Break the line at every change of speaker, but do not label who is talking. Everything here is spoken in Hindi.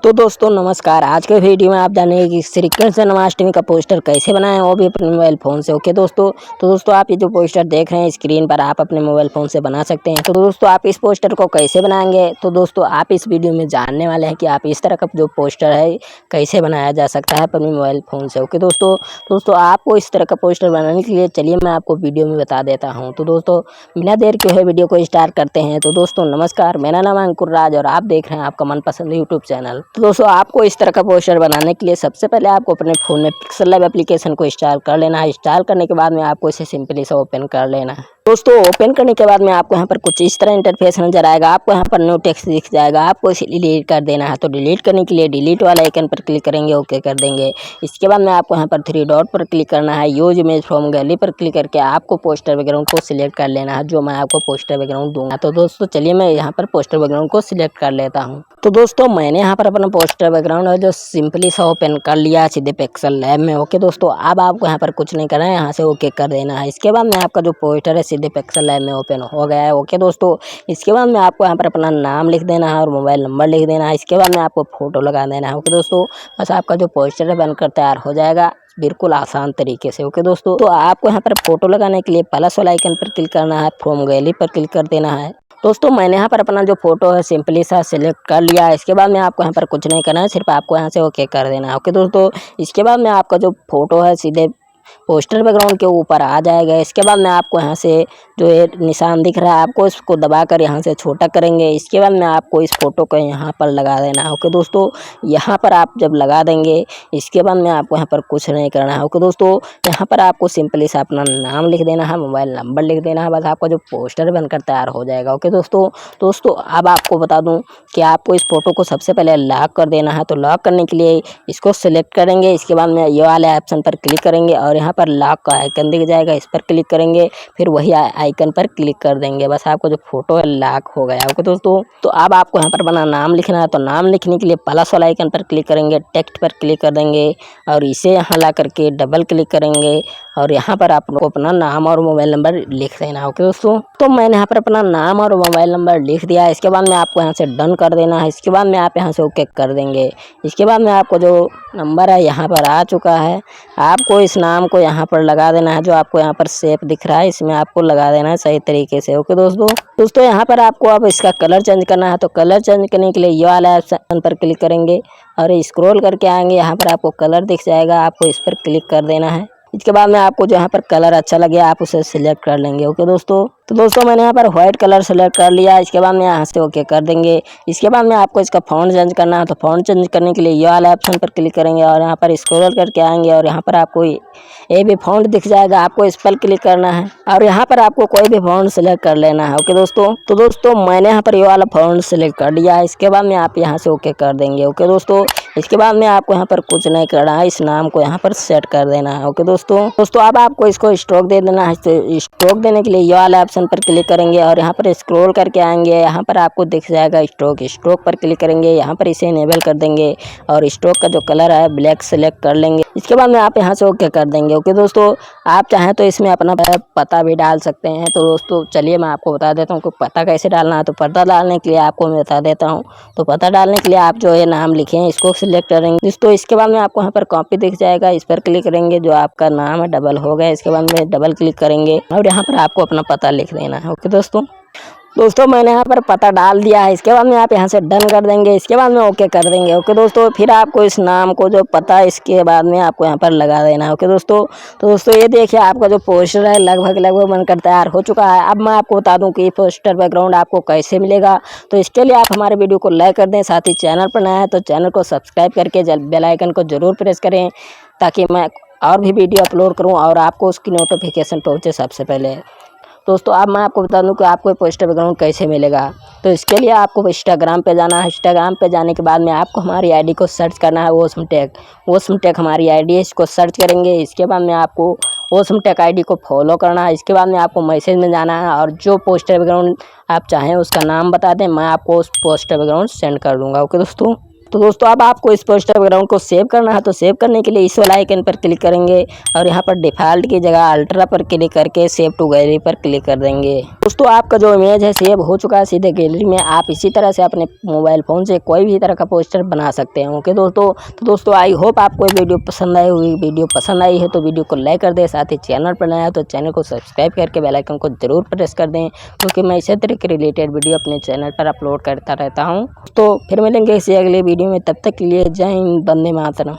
तो दोस्तों नमस्कार। आज के वीडियो में आप जानेंगे कि श्री कृष्ण जन्माष्टमी का पोस्टर कैसे बनाएं, वो भी अपने मोबाइल फ़ोन से। ओके दोस्तों, तो दोस्तों आप ये जो पोस्टर देख रहे हैं स्क्रीन पर, आप अपने मोबाइल फ़ोन से बना सकते हैं। तो दोस्तों आप इस पोस्टर को कैसे बनाएंगे, तो दोस्तों आप इस वीडियो में जानने वाले हैं कि आप इस तरह का जो पोस्टर है कैसे बनाया जा सकता है अपने मोबाइल फ़ोन से। ओके दोस्तों आपको इस तरह का पोस्टर बनाने के लिए चलिए मैं आपको वीडियो में बता देता हूँ। तो दोस्तों बिना देर के हुए वीडियो को स्टार्ट करते हैं। तो दोस्तों नमस्कार, मेरा नाम है अंकुर राज और आप देख रहे हैं आपका मनपसंद यूट्यूब चैनल। तो दोस्तों आपको इस तरह का पोस्टर बनाने के लिए सबसे पहले आपको अपने फ़ोन में पिक्सेलैब एप्लीकेशन को इंस्टॉल कर लेना है। इंस्टॉल करने के बाद में आपको इसे सिंपली से ओपन कर लेना है। दोस्तों ओपन करने के बाद में आपको यहाँ पर कुछ इस तरह इंटरफेस नजर आएगा। आपको यहाँ पर न्यू टेक्स्ट दिख जाएगा, आपको इसे डिलीट कर देना है। तो डिलीट करने के लिए डिलीट वाला आइकन पर क्लिक करेंगे, ओके कर देंगे। इसके बाद में आपको यहाँ पर 3 डॉट पर क्लिक करना है। यूज इमेज फ्रॉम गैलरी पर क्लिक करके आपको पोस्टर बैकग्राउंड को सिलेक्ट कर लेना है, जो मैं आपको पोस्टर बैकग्राउंड दूंगा। तो दोस्तों चलिए मैं यहाँ पर पोस्टर बैकग्राउंड को सिलेक्ट कर लेता हूँ। तो दोस्तों मैंने यहाँ पर अपना पोस्टर बैकग्राउंड है जो सिंपली सा ओपन कर लिया सीधे पिक्सेलैब में। ओके दोस्तों अब आपको यहाँ पर कुछ नहीं करना है, यहाँ से ओके कर देना है। इसके बाद में आपका जो पोस्टर है सीधे पिक्सेलैब में ओपन हो गया है। ओके दोस्तों इसके बाद में आपको यहाँ पर अपना नाम लिख देना है और मोबाइल नंबर लिख देना है। इसके बाद में आपको फोटो लगा देना है। ओके दोस्तों बस आपका जो पोस्टर है बनकर तैयार हो जाएगा बिल्कुल आसान तरीके से। ओके दोस्तों तो आपको यहाँ पर फोटो लगाने के लिए प्लस वाला आइकन पर क्लिक करना है, फ्रॉम गैलरी पर क्लिक कर देना है। दोस्तों मैंने यहाँ पर अपना जो फोटो है सिंपली सा सिलेक्ट कर लिया है। इसके बाद में आपको यहाँ पर कुछ नहीं करना है, सिर्फ आपको यहाँ से ओके कर देना है। ओके दोस्तों इसके बाद में आपका जो फोटो है सीधे पोस्टर बैकग्राउंड के ऊपर आ जाएगा। इसके बाद में आपको यहाँ से जो ये निशान दिख रहा है आपको इसको दबाकर यहाँ से छोटा करेंगे। इसके बाद में आपको इस फोटो को यहाँ पर लगा देना है। ओके दोस्तों यहाँ पर आप जब लगा देंगे इसके बाद में आपको यहाँ पर कुछ नहीं करना है। ओके दोस्तों यहाँ पर आपको सिंपली से अपना नाम लिख देना है, मोबाइल नंबर लिख देना है, बस आपका जो पोस्टर बनकर तैयार हो जाएगा। ओके दोस्तों अब आपको बता दूँ कि आपको इस फोटो को सबसे पहले लॉक कर देना है। तो लॉक करने के लिए इसको सिलेक्ट करेंगे, इसके बाद में ये वाले ऑप्शन पर क्लिक करेंगे और यहाँ पर लॉक का आइकन दिख जाएगा, इस पर क्लिक करेंगे, फिर वही आइकन पर क्लिक कर देंगे, बस आपको जो फोटो है लॉक हो गया। ओके दोस्तों तो अब आपको यहाँ पर अपना नाम लिखना है। तो नाम लिखने के लिए प्लस वाला आइकन पर क्लिक करेंगे, टेक्स्ट पर क्लिक कर देंगे और इसे यहाँ ला करके डबल क्लिक करेंगे और यहाँ पर आपको अपना नाम और मोबाइल नंबर लिख देना है। ओके दोस्तों तो मैंने यहाँ पर अपना नाम और मोबाइल नंबर लिख दिया है। इसके बाद में आपको यहाँ से डन कर देना है। इसके बाद में आप यहाँ से ओके कर देंगे। इसके बाद में आपको जो नंबर है यहाँ पर आ चुका है, आपको इस नाम को यहाँ पर लगा देना है, जो आपको यहाँ पर शेप दिख रहा है इसमें आपको लगा देना है सही तरीके से। ओके दोस्तों यहाँ पर आपको अब इसका कलर चेंज करना है। तो कलर चेंज करने के लिए ये वाला ऑप्शन पर क्लिक करेंगे और स्क्रॉल करके आएंगे, यहाँ पर आपको कलर दिख जाएगा, आपको इस पर क्लिक कर देना है। इसके बाद में आपको जो यहाँ पर कलर अच्छा लगे आप उसे सिलेक्ट कर लेंगे। ओके दोस्तों तो दोस्तों मैंने यहाँ पर व्हाइट कलर सेलेक्ट कर लिया। इसके बाद में यहाँ से ओके कर देंगे। इसके बाद में आपको इसका फ़ॉन्ट चेंज करना है। तो फ़ॉन्ट चेंज करने के लिए ये वाला ऑप्शन पर क्लिक करेंगे और यहाँ पर स्क्रॉल करके आएंगे और यहाँ पर आपको ये भी फ़ॉन्ट दिख जाएगा, आपको इस पर क्लिक करना है और यहाँ पर आपको कोई भी फ़ॉन्ट सेलेक्ट कर लेना है। ओके दोस्तों तो दोस्तों मैंने यहाँ पर ये वाला फ़ॉन्ट सेलेक्ट कर लिया है। इसके बाद में आप यहाँ से ओके कर देंगे। ओके दोस्तों इसके बाद में आपको यहाँ पर कुछ नहीं करना है, इस नाम को यहाँ पर सेट कर देना है। ओके दोस्तों अब आपको इसको स्ट्रोक दे देना है। तो स्ट्रोक देने के लिए ये वाला ऑप्शन पर क्लिक करेंगे और यहाँ पर स्क्रॉल करके आएंगे, यहाँ पर आपको दिख जाएगा स्ट्रोक पर क्लिक करेंगे, यहाँ पर इसे इनेबल कर देंगे और स्ट्रोक का जो कलर है ब्लैक सेलेक्ट कर लेंगे। इसके बाद में आप यहाँ से ओके कर देंगे। ओके दोस्तों आप चाहें तो इसमें अपना पता भी डाल सकते हैं। तो दोस्तों चलिए मैं आपको बता देता हूँ कि पता कैसे डालना है। तो पता डालने के लिए आपको मैं बता देता हूँ। तो पता डालने के लिए आप जो ये नाम लिखे हैं इसको सिलेक्ट करेंगे दोस्तों। इसके बाद में आपको यहाँ पर कॉपी दिख जाएगा, इस पर क्लिक करेंगे, जो आपका नाम है डबल हो गया। इसके बाद में डबल क्लिक करेंगे और यहाँ पर आपको अपना पता लिख देना है। ओके दोस्तों मैंने यहाँ पर पता डाल दिया है। इसके बाद में आप यहाँ से डन कर देंगे। इसके बाद में ओके कर देंगे। ओके दोस्तों फिर आपको इस नाम को जो पता है इसके बाद में आपको यहाँ पर लगा देना है। ओके दोस्तों तो दोस्तों ये देखिए आपका जो पोस्टर है लगभग बनकर तैयार हो चुका है। अब मैं आपको बता दूँ कि ये पोस्टर बैकग्राउंड आपको कैसे मिलेगा। तो इसके लिए आप हमारे वीडियो को लाइक कर दें, साथ ही चैनल पर नया है तो चैनल को सब्सक्राइब करके बेल आइकन को जरूर प्रेस करें ताकि मैं और भी वीडियो अपलोड करूँ और आपको उसकी नोटिफिकेशन पहुँचे सबसे पहले। दोस्तों अब मैं आपको बता दूं कि आपको पोस्टर बैकग्राउंड कैसे मिलेगा। तो इसके लिए आपको इंस्टाग्राम पे जाना है। इंस्टाग्राम पे जाने के बाद में आपको हमारी आईडी को सर्च करना है, ओसम टेक हमारी आईडी है, इसको सर्च करेंगे। इसके बाद में आपको ओसम टेक आईडी को फॉलो करना है। इसके बाद में आपको मैसेज में जाना है और जो पोस्टर बैकग्राउंड आप चाहें उसका नाम बता दें, मैं आपको उस पोस्टर बैकग्राउंड सेंड कर दूँगा। ओके दोस्तों तो दोस्तों अब आपको इस पोस्टर बैकग्राउंड को सेव करना है, तो सेव करने के लिए इस वाला आइकन पर क्लिक करेंगे और यहाँ पर डिफ़ॉल्ट की जगह अल्ट्रा पर क्लिक करके सेव टू गैलरी पर क्लिक कर देंगे। दोस्तों आपका जो इमेज है सेव हो चुका है सीधे गैलरी में। आप इसी तरह से अपने मोबाइल फ़ोन से कोई भी तरह का पोस्टर बना सकते हैं। ओके दोस्तों, तो दोस्तों आई होप आपको ये वीडियो पसंद आई हुई। वीडियो पसंद आई है तो वीडियो को लाइक कर दें, साथ ही चैनल पर नया है तो चैनल को सब्सक्राइब करके बेल आइकन को जरूर प्रेस कर दें, क्योंकि मैं इसी तरह के रिलेटेड वीडियो अपने चैनल पर अपलोड करता रहता हूँ। तो फिर मिलेंगे इसी अगले वीडियो में, तब तक के लिए जय हिंद, वंदे मातरम।